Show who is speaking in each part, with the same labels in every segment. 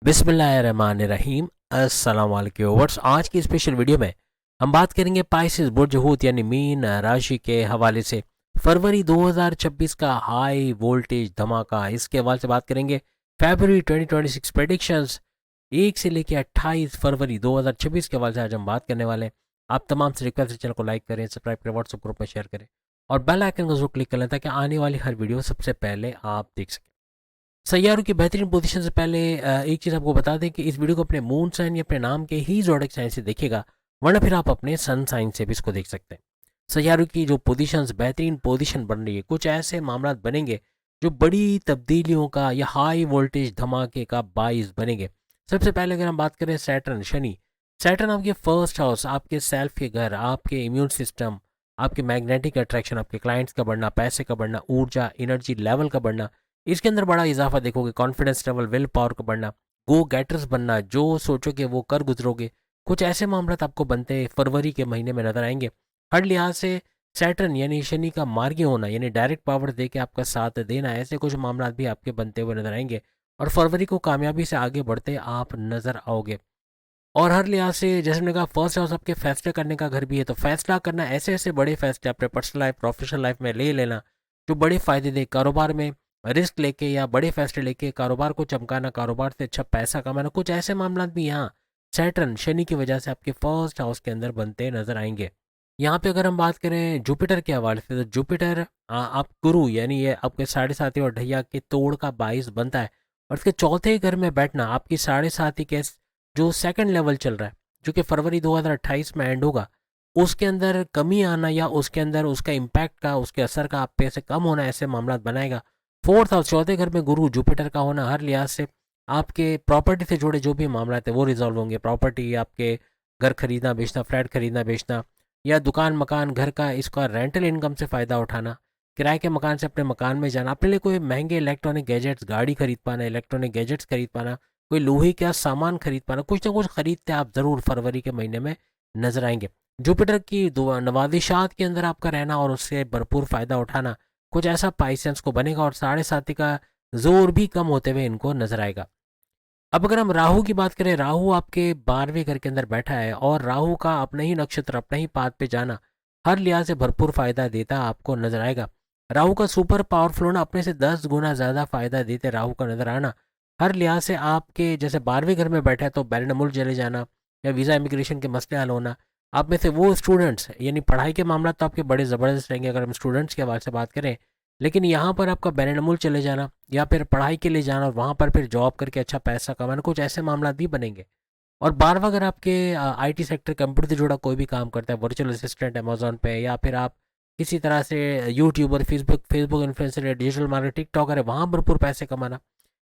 Speaker 1: बिस्मिल्लाहिर्रहमानिर्रहीम। अस्सलाम वालेकुम व्यूअर्स। आज की स्पेशल वीडियो में हम बात करेंगे पाइसेस बुर्ज हूत यानी मीन राशि के हवाले से फरवरी 2026 का हाई वोल्टेज धमाका, इसके हवाले से बात करेंगे। फरवरी 2026 प्रेडिक्शंस 1 से लेकर 28 फरवरी 2026 के हवाले से आज हम बात करने वाले हैं। आप तमाम से रिक्वेस्ट है चैनल को लाइक करें, सब्सक्राइब करें, व्हाट्सएप ग्रुप में शेयर करें और बेल आइकन को जरूर क्लिक कर लें ताकि आने वाली हर वीडियो सबसे पहले आप देख सकें। सैयारों की बेहतरीन पोजीशन से पहले एक चीज़ आपको बता दें कि इस वीडियो को अपने मून साइन या अपने नाम के ही ज़ोडिएक साइन से देखिएगा, वरना फिर आप अपने सन साइन से भी इसको देख सकते हैं। सैयारों की जो पोजीशंस बेहतरीन पोजीशन बन रही है, कुछ ऐसे मामला बनेंगे जो बड़ी तब्दीलियों का या हाई वोल्टेज धमाके का बाइस बनेंगे। सबसे पहले अगर हम बात करें सैटर्न शनि, सैटर्न आपके फर्स्ट हाउस, आपके सेल्फ के घर, आपके इम्यून सिस्टम, आपके मैग्नेटिक अट्रैक्शन, आपके क्लाइंट्स का बढ़ना, पैसे का बढ़ना, ऊर्जा एनर्जी लेवल का बढ़ना, इसके अंदर बड़ा इजाफा देखोगे। कॉन्फिडेंस लेवल, विल पावर का बढ़ना, गो गेटर्स बनना, जो सोचोगे वो कर गुजरोगे। कुछ ऐसे मामला आपको बनते फरवरी के महीने में नजर आएंगे। हर लिहाज से सैटर्न यानी शनि का मार्गी होना यानी डायरेक्ट पावर दे के आपका साथ देना, ऐसे कुछ मामला भी आपके बनते हुए नजर आएंगे और फरवरी को कामयाबी से आगे बढ़ते आप नजर आओगे। और हर लिहाज से जैसे मैंने कहा, फर्स्ट हाउस आपके फैसले करने का घर भी है, तो फैसला करना, ऐसे ऐसे बड़े फैसले अपने पर्सनल लाइफ प्रोफेशनल लाइफ में ले लेना जो बड़े फायदे दे। कारोबार में रिस्क लेके या बड़े फैसले लेके कारोबार को चमकाना, कारोबार से अच्छा पैसा कमाना, कुछ ऐसे मामला भी यहाँ सैटर्न शनि की वजह से आपके फर्स्ट हाउस के अंदर बनते नजर आएंगे। यहाँ पे अगर हम बात करें जुपिटर के हवाले से, तो जुपिटर आप गुरु यानी ये आपके साढ़े साथी और ढैया के तोड़ का बाइस बनता है। और इसके चौथे घर में बैठना आपकी साढ़े साथी के जो सेकंड लेवल चल रहा है, जो कि फरवरी 2028 में एंड होगा, उसके अंदर कमी आना या उसके अंदर उसका इम्पैक्ट का, उसके असर का आप पे से कम होना, ऐसे मामला बनाएगा। फोर्थ हाउस चौथे घर में गुरु जुपिटर का होना हर लिहाज से आपके प्रॉपर्टी से जुड़े जो भी मामला थे वो रिजॉल्व होंगे। प्रॉपर्टी, आपके घर खरीदना बेचना, फ्लैट खरीदना बेचना या दुकान मकान घर का, इसका रेंटल इनकम से फ़ायदा उठाना, किराए के मकान से अपने मकान में जाना, अपने लिए कोई महंगे इलेक्ट्रॉनिक गैजेट्स, गाड़ी खरीद पाना, इलेक्ट्रॉनिक गैजेट्स खरीद पाना, कोई लोहे का सामान खरीद पाना, कुछ ना कुछ खरीदते आप ज़रूर फरवरी के महीने में नजर आएंगे। जुपिटर की नवादिशात के अंदर आपका रहना और उससे भरपूर फ़ायदा उठाना, कुछ ऐसा पाइसेंस को बनेगा और साढ़े साथी का जोर भी कम होते हुए इनको नजर आएगा। अब अगर हम राहु की बात करें, राहु आपके 12वें घर के अंदर बैठा है और राहु का अपने ही नक्षत्र, अपने ही पाथ पे जाना हर लिहाज से भरपूर फायदा देता आपको नजर आएगा। राहु का सुपर पावरफुल होना, अपने से 10 गुना ज्यादा फायदा देते राहु का नजर आना हर लिहाज से आपके, जैसे 12वें घर में बैठा है तो बैरन मुल्क चले जाना या वीज़ा इमिग्रेशन के मसले हल होना। आप में से वो स्टूडेंट्स यानी पढ़ाई के मामला तो आपके बड़े ज़बरदस्त रहेंगे अगर हम स्टूडेंट्स के हवाले से बात करें, लेकिन यहाँ पर आपका बैरन मुल्क चले जाना या फिर पढ़ाई के लिए जाना और वहाँ पर फिर जॉब करके अच्छा पैसा कमाना, कुछ ऐसे मामला भी बनेंगे। और बारवा अगर आपके आईटी सेक्टर, कंप्यूटर से जुड़ा कोई भी काम करता है, वर्चुअल असिस्टेंट अमेजोन पे, या फिर आप किसी तरह से यूट्यूबर, फेसबुक फेसबुक इन्फ्लुएंसर है, डिजिटल मार्केट टिकटॉकर है, वहाँ भरपूर पैसे कमाना,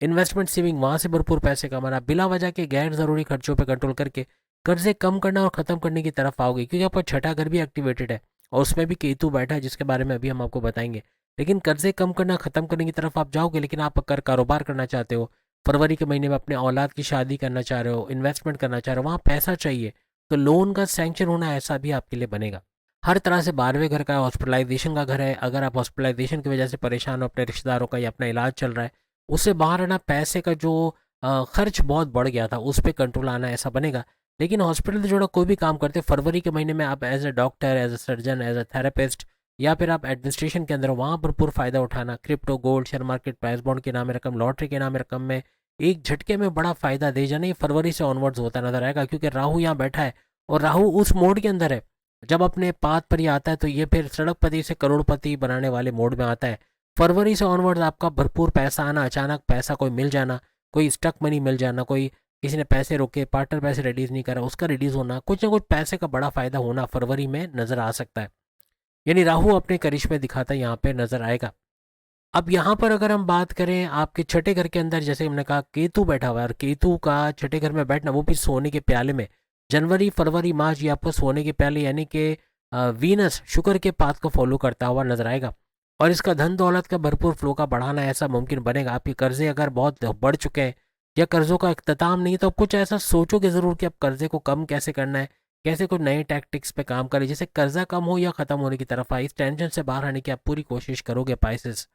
Speaker 1: इन्वेस्टमेंट सेविंग वहाँ से भरपूर पैसे कमाना, बिला वजह के गैर ज़रूरी खर्चों पर कंट्रोल करके कर्जे कम करना और ख़त्म करने की तरफ आओगे, क्योंकि आपका छठा घर भी एक्टिवेटेड है और उसमें भी केतु बैठा है जिसके बारे में अभी हम आपको बताएंगे। लेकिन कर्जे कम करना, ख़त्म करने की तरफ आप जाओगे, लेकिन आप अगर कारोबार करना चाहते हो, फरवरी के महीने में अपने औलाद की शादी करना चाह रहे हो, इन्वेस्टमेंट करना चाह रहे हो, वहाँ पैसा चाहिए, तो लोन का सैंक्शन होना ऐसा भी आपके लिए बनेगा। हर तरह से 12वें घर का हॉस्पिटलाइजेशन का घर है। अगर आप हॉस्पिटलाइजेशन की वजह से परेशान हो, अपने रिश्तेदारों का या अपना इलाज चल रहा है, उससे बाहर आना, पैसे का जो खर्च बहुत बढ़ गया था उस पर कंट्रोल आना, ऐसा बनेगा। लेकिन हॉस्पिटल से जुड़ा कोई भी काम करते फरवरी के महीने में आप as a doctor, as a surgeon, as a therapist या फिर आप एडमिनिस्ट्रेशन के अंदर, वहाँ भरपूर फायदा उठाना। Crypto, gold, share market, price bond के नाम रकम, लॉटरी के नाम रकम में एक झटके में बड़ा फायदा दे जाना, ये फरवरी से ऑनवर्ड्स होता नजर आएगा, क्योंकि राहु यहाँ बैठा है और राहु उस मोड के अंदर है, जब अपने पाथ पर ये आता है तो ये फिर सड़कपति से करोड़पति बनाने वाले मोड में आता है। फरवरी से ऑनवर्ड्स आपका भरपूर पैसा आना, अचानक पैसा कोई मिल जाना, कोई स्टक मनी मिल जाना, कोई किसी ने पैसे रोके, पार्टनर पैसे रिलीज नहीं करा, उसका रिलीज होना, कुछ ना कुछ पैसे का बड़ा फायदा होना फरवरी में नजर आ सकता है। यानी राहु अपने करिश्मे दिखाता यहाँ पे नजर आएगा। अब यहाँ पर अगर हम बात करें आपके छठे घर के अंदर, जैसे हमने कहा केतु बैठा हुआ है और केतु का छठे घर में बैठना, वो भी सोने के प्याले में, जनवरी फरवरी मार्च ये आपको सोने के प्याले यानी कि वीनस शुक्र के पाथ को फॉलो करता हुआ नजर आएगा और इसका धन दौलत का भरपूर फ्लो का बढ़ाना ऐसा मुमकिन बनेगा। आपके कर्जे अगर बहुत बढ़ चुके हैं या कर्जों का इख्तिताम नहीं, तो कुछ ऐसा सोचोगे ज़रूर कि अब कर्जे को कम कैसे करना है, कैसे कुछ नए टैक्टिक्स पे काम करें जिससे कर्जा कम हो या ख़त्म होने की तरफ आए। इस टेंशन से बाहर आने की आप पूरी कोशिश करोगे पाइसेस।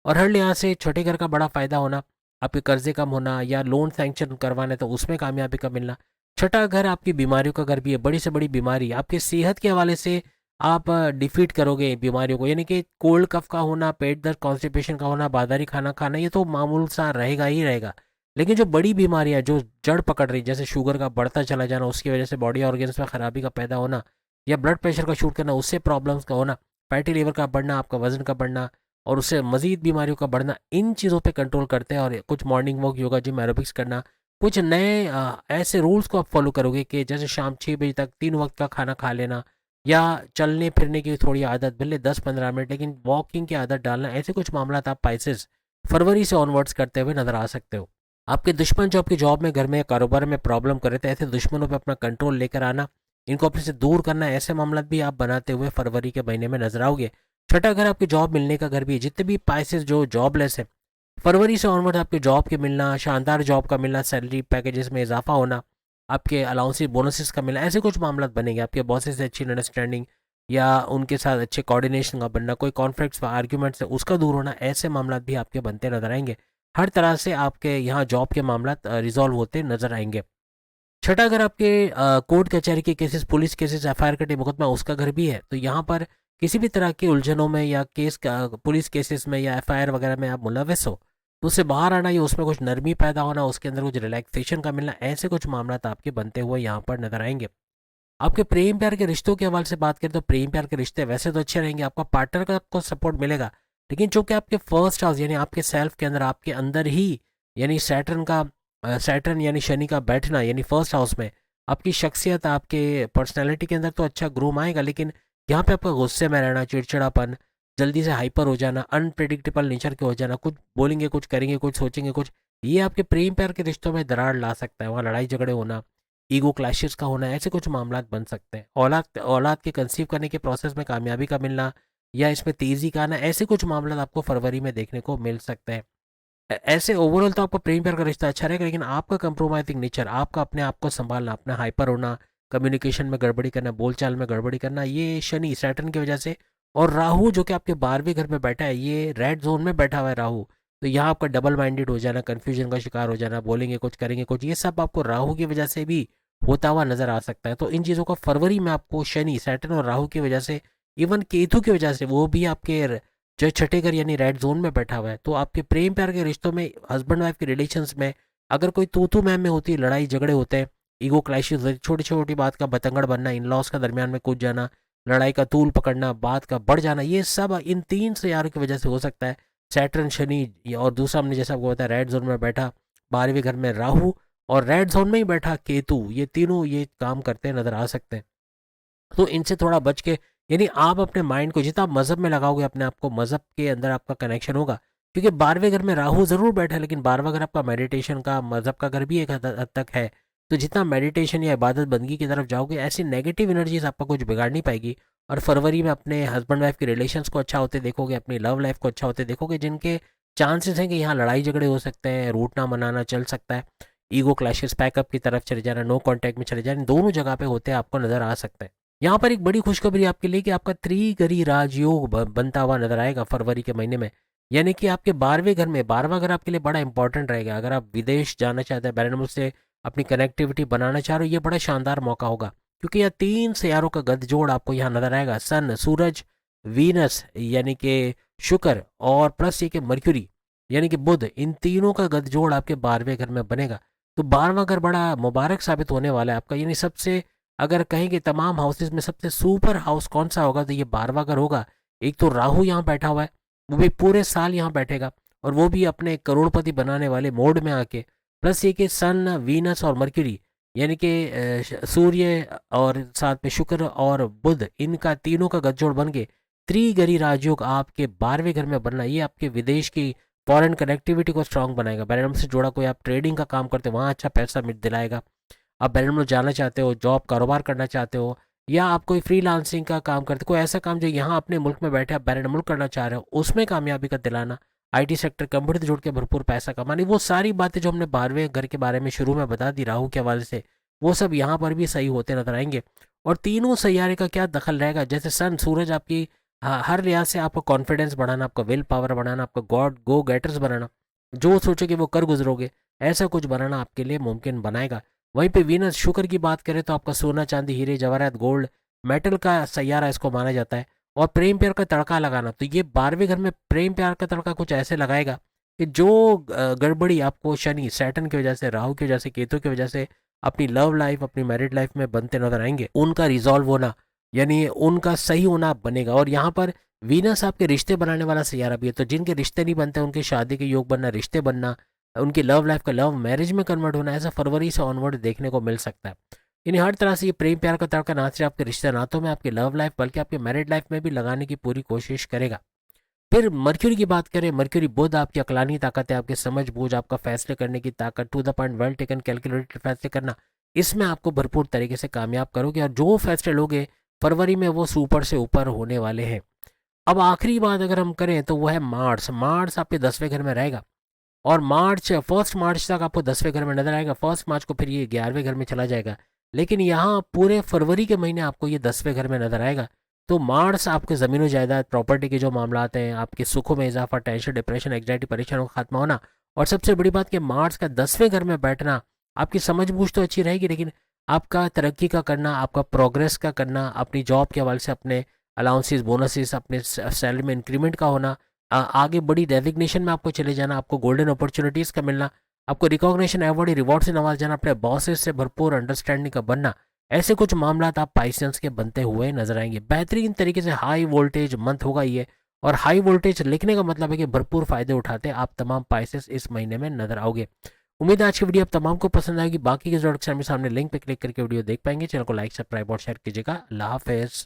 Speaker 1: और हर लिहाज से छोटे घर का बड़ा फायदा होना, आपके कर्जे कम होना या लोन सैंक्शन करवाने तो उसमें कामयाबी का मिलना। छठा घर आपकी बीमारियों का घर भी है, बड़ी से बड़ी बीमारी आपकी सेहत के हवाले से आप डिफीट करोगे बीमारियों को, यानी कि कोल्ड कफ का होना, पेट दर्द, कॉन्स्टिपेशन का होना, बादारी खाना खाना, ये तो मामूल सा रहेगा ही रहेगा। लेकिन जो बड़ी बीमारियां जो जड़ पकड़ रही, जैसे शुगर का बढ़ता चला जाना, उसकी वजह से बॉडी ऑर्गन्स में खराबी का पैदा होना, या ब्लड प्रेशर का शूट करना, उससे प्रॉब्लम्स का होना, फैटी लिवर का बढ़ना, आपका वजन का बढ़ना और उससे मजीद बीमारियों का बढ़ना, इन चीज़ों पे कंट्रोल करते हैं। और कुछ morning walk, yoga, gym, aerobics करना, कुछ नए ऐसे रूल्स को आप फॉलो करोगे कि जैसे शाम 6 बजे तक 3 वक्त का खाना खा लेना, या चलने फिरने की थोड़ी आदत, भले 10-15 मिनट लेकिन वॉकिंग की आदत डालना, ऐसे कुछ मामला आप पाइसेस फरवरी से ऑनवर्ड्स करते हुए नजर आ सकते हो। आपके दुश्मन जो आपकी जॉब में, घर में, कारोबार में प्रॉब्लम कर रहे थे, ऐसे दुश्मनों पे अपना कंट्रोल लेकर आना, इनको अपने से दूर करना, ऐसे मामला भी आप बनाते हुए फरवरी के महीने में नजर आओगे। छठा घर आपकी जॉब मिलने का घर भी है। जितने भी पाइसेस जो जॉबलेस है, फरवरी से ऑनवर्ड आपके जॉब के मिलना, शानदार जॉब का मिलना, सैलरी पैकेजेस में इजाफा होना, आपके अलाउंसेस बोनसेस का मिलना, ऐसे कुछ मामला बनेंगे। आपके बॉसेस से अच्छी अंडरस्टैंडिंग या उनके साथ अच्छे कोऑर्डिनेशन का बनना, कोई कॉन्फ्लिक्ट्स आर्ग्यूमेंट्स है उसका दूर होना, ऐसे मामला भी आपके बनते नजर आएंगे। हर तरह से आपके यहाँ जॉब के मामला रिजॉल्व होते नजर आएंगे। छठा अगर आपके कोर्ट कचहरी के केसेस, पुलिस केसेस, एफआईआर कटे मुकदमा, उसका घर भी है, तो यहाँ पर किसी भी तरह की उलझनों में या केस का पुलिस केसेस में या एफआईआर वगैरह में आप मुलविस हो, तो उससे बाहर आना या उसमें कुछ नरमी पैदा होना, उसके अंदर कुछ रिलैक्सेशन का मिलना, ऐसे कुछ मामला आपके बनते हुए यहाँ पर नजर आएंगे। आपके प्रेम प्यार के रिश्तों के हवाले से बात करें तो प्रेम प्यार के रिश्ते वैसे तो अच्छे रहेंगे, आपका पार्टनर का आपको सपोर्ट मिलेगा, लेकिन चूंकि आपके फर्स्ट हाउस यानी आपके सेल्फ के अंदर, आपके अंदर ही, यानी सैटर्न यानी शनि का बैठना, यानी फर्स्ट हाउस में आपकी शख्सियत, आपके पर्सनैलिटी के अंदर तो अच्छा ग्रूम आएगा, लेकिन यहाँ पे आपका गुस्से में रहना, चिड़चिड़ापन, जल्दी से हाइपर हो जाना, अनप्रिडिक्टेबल नेचर के हो जाना, कुछ बोलेंगे कुछ करेंगे कुछ सोचेंगे कुछ, ये आपके प्रेम प्यार के रिश्तों में दरार ला सकता है। वहाँ लड़ाई झगड़े होना, ईगो क्लैशेस का होना, ऐसे कुछ मामला बन सकते हैं। औलाद औलाद के कंसीव करने के प्रोसेस में कामयाबी का मिलना या इसमें तेजी का आना, ऐसे कुछ मामला आपको फरवरी में देखने को मिल सकते हैं। ऐसे ओवरऑल तो आपका प्रेम प्यार का रिश्ता अच्छा रहेगा, लेकिन आपका कंप्रोमाइजिंग नेचर, आपका अपने आप को संभालना, अपना हाइपर होना, कम्युनिकेशन में गड़बड़ी करना, बोलचाल में गड़बड़ी करना, ये शनि सैटर्न की वजह से, और राहु जो कि आपके 12वें घर में बैठा है, ये रेड जोन में बैठा हुआ है राहु, तो यहाँ आपका डबल माइंडेड हो जाना, कन्फ्यूजन का शिकार हो जाना, बोलेंगे कुछ करेंगे कुछ, ये सब आपको राहु की वजह से भी होता हुआ नजर आ सकता है। तो इन चीज़ों का फरवरी में आपको शनि, सैटर्न और राहु की वजह से, इवन केतु की वजह से, वो भी आपके जो छठे घर यानी रेड जोन में बैठा हुआ है, तो आपके प्रेम प्यार के रिश्तों में, हस्बैंड वाइफ के रिलेशंस में अगर कोई तू मैम में होती है, लड़ाई झगड़े होते हैं, ईगो क्लैशेस होते हैं, छोटी छोटी बात का बतंगड़ बनना, इन लॉस का दरमियान में कूद जाना, लड़ाई का तूल पकड़ना, बात का बढ़ जाना, ये सब इन 3 सियारों की वजह से हो सकता है। सैटर्न, शनि और दूसरा हमने जैसा आपको बताया रेड जोन में बैठा, 12वें घर में राहु और रेड जोन में ही बैठा केतु, ये तीनों ये काम करते नजर आ सकते हैं। तो इनसे थोड़ा बच के, यानी आप अपने माइंड को जितना मजहब में लगाओगे, अपने आप को मजहब के अंदर आपका कनेक्शन होगा, क्योंकि 12वें घर में राहु जरूर बैठा है, लेकिन 12वां घर आपका मेडिटेशन का, मजहब का घर भी एक हद तक है। तो जितना मेडिटेशन या इबादत बंदगी की तरफ जाओगे, ऐसी नेगेटिव एनर्जीज आपका कुछ बिगाड़ नहीं पाएगी। और फरवरी में अपने हस्बैंड वाइफ के रिलेशंस को अच्छा होते देखोगे, अपनी लव लाइफ को अच्छा होते देखोगे, जिनके चांसेस हैं कि यहाँ लड़ाई झगड़े हो सकते हैं, रूट ना मनाना चल सकता है, ईगो क्लैशेस, पैकअप की तरफ चले जाना, नो कॉन्टैक्ट में चले जाना, दोनों जगह पे होते आपको नजर आ सकते हैं। यहाँ पर एक बड़ी खुशखबरी आपके लिए कि आपका त्रिगरी राजयोग बनता हुआ नजर आएगा फरवरी के महीने में, यानी कि आपके 12वें घर में, 12वां घर आपके लिए बड़ा इंपॉर्टेंट रहेगा। अगर आप विदेश जाना चाहते हैं, बैरनमुल से अपनी कनेक्टिविटी बनाना चाह रहे हो, ये बड़ा शानदार मौका होगा, क्योंकि यह 3 सियारों का गठजोड़ आपको यहाँ नजर आएगा। सन, सूरज, वीनस यानी कि शुक्र, और प्लस ये कि मर्क्यूरी यानी कि बुध, इन तीनों का गठजोड़ आपके 12वें घर में बनेगा। तो 12वां घर बड़ा मुबारक साबित होने वाला है आपका, यानी सबसे, अगर कहें कि तमाम हाउसेज में सबसे सुपर हाउस कौन सा होगा, तो ये 12वां घर होगा। एक तो राहु यहाँ बैठा हुआ है, वो भी पूरे साल यहाँ बैठेगा, और वो भी अपने करोड़पति बनाने वाले मोड में आके, प्लस ये कि सन, वीनस और मर्क्यूरी यानी कि सूर्य और साथ में शुक्र और बुध, इनका तीनों का गठजोड़ बन के त्रिगरी राजयोग आपके 12वें घर में बनना, ये आपके विदेश की फॉरेन कनेक्टिविटी को स्ट्रांग बनाएगा। बैरम से जुड़ा कोई आप ट्रेडिंग का काम करते हो, वहाँ अच्छा पैसा मिल दिलाएगा। आप बैरम जाना चाहते हो, जॉब कारोबार करना चाहते हो, या आप कोई फ्रीलांसिंग का काम करते हो, कोई ऐसा काम जो यहाँ अपने मुल्क में बैठे आप बैरन मुल्क करना चाह रहे हो, उसमें कामयाबी का दिलाना, आईटी सेक्टर, कंप्यूटर से जुड़ के भरपूर पैसा कमाना, वो सारी बातें जो हमने 12वें घर के बारे में शुरू में बता दी राहु के हवाले से, वो सब यहाँ पर भी सही होते नजर आएंगे। और तीनों सैयारे का क्या दखल रहेगा, जैसे सन, सूरज आपकी हर लिहाज से आपका कॉन्फिडेंस बढ़ाना, आपका विल पावर बढ़ाना, आपका गॉड गो गेटर्स बनाना, जो सोचोगे वो कर गुजरोगे, ऐसा कुछ बनाना आपके लिए मुमकिन बनाएगा। वहीं पे वीनस शुक्र की बात करें तो आपका सोना चांदी हीरे जवाहरात गोल्ड मेटल का सैयारा इसको माना जाता है। और प्रेम प्यार का तड़का लगाना, तो ये 12वें घर में प्रेम प्यार का तड़का कुछ ऐसे लगाएगा कि जो गड़बड़ी आपको शनि सैटर्न की वजह से, राहु की वजह से, केतु की वजह से अपनी लव लाइफ, अपनी मैरिड लाइफ में बनते नजर आएंगे, उनका रिजॉल्व होना, यानी उनका सही होना बनेगा। और यहाँ पर वीनस आपके रिश्ते बनाने वाला सैयारा भी है, तो जिनके रिश्ते नहीं बनते उनके शादी के योग बनना, रिश्ते बनना, उनकी लव लाइफ का लव मैरिज में कन्वर्ट होना, ऐसा फरवरी से ऑनवर्ड देखने को मिल सकता है। यानी हर तरह से ये प्रेम प्यार का तड़का ना सिर्फ आपके रिश्ते नातों में, आपकी लव लाइफ, बल्कि आपके मैरिड लाइफ में भी लगाने की पूरी कोशिश करेगा। फिर मर्क्यूरी की बात करें, मर्क्यूरी बुध आपकी अकलानी ताकत है, आपकी समझ बूझ, आपका फैसले करने की ताकत, to the point, well taken, calculated फैसले करना, इसमें आपको भरपूर तरीके से कामयाब करोगे। और जो फैसले लोगे फरवरी में वो सुपर से ऊपर होने वाले हैं। अब आखिरी बात अगर हम करें तो वो है मार्स। मार्स आपके 10वें घर में रहेगा और मार्च 1 मार्च तक आपको 10वें घर में नजर आएगा। 1 मार्च को फिर ये 11वें घर में चला जाएगा, लेकिन यहाँ पूरे फरवरी के महीने आपको ये 10वें घर में नजर आएगा। तो मार्स आपके ज़मीन जायदाद प्रॉपर्टी के जो मामलात हैं, आपके सुखों में इजाफा, टेंशन डिप्रेशन एंग्जाइटी परेशानियों का खात्मा होना। और सबसे बड़ी बात कि मार्स का 10वें घर में बैठना, आपकी समझ बूझ तो अच्छी रहेगी, लेकिन आपका तरक्की का करना, आपका प्रोग्रेस का करना, अपनी जॉब के हवाले से अपने अलाउंसेस बोनसेस, अपने सैलरी में इंक्रीमेंट का होना, आगे बड़ी डेजिग्नेशन में आपको चले जाना, आपको गोल्डन अपॉर्चुनिटीज़ का मिलना, आपको रिकॉग्निशन अवार्ड रिवॉर्ड से नवाज जाना, अपने बॉसेस से भरपूर अंडरस्टैंडिंग का बनना, ऐसे कुछ मामलात आप पाइसेंस के बनते हुए नजर आएंगे। बेहतरीन तरीके से हाई वोल्टेज मंथ होगा ये, और हाई वोल्टेज लिखने का मतलब है कि भरपूर फायदे उठाते आप तमाम पाइसेस इस महीने में नजर आओगे। उम्मीद है आज की वीडियो आप तमाम को पसंद आएगी। बाकी के जो सामने लिंक पे क्लिक करके वीडियो देख पाएंगे। चैनल को लाइक, सब्सक्राइब और शेयर कीजिएगा। अल्लाह हाफिज़।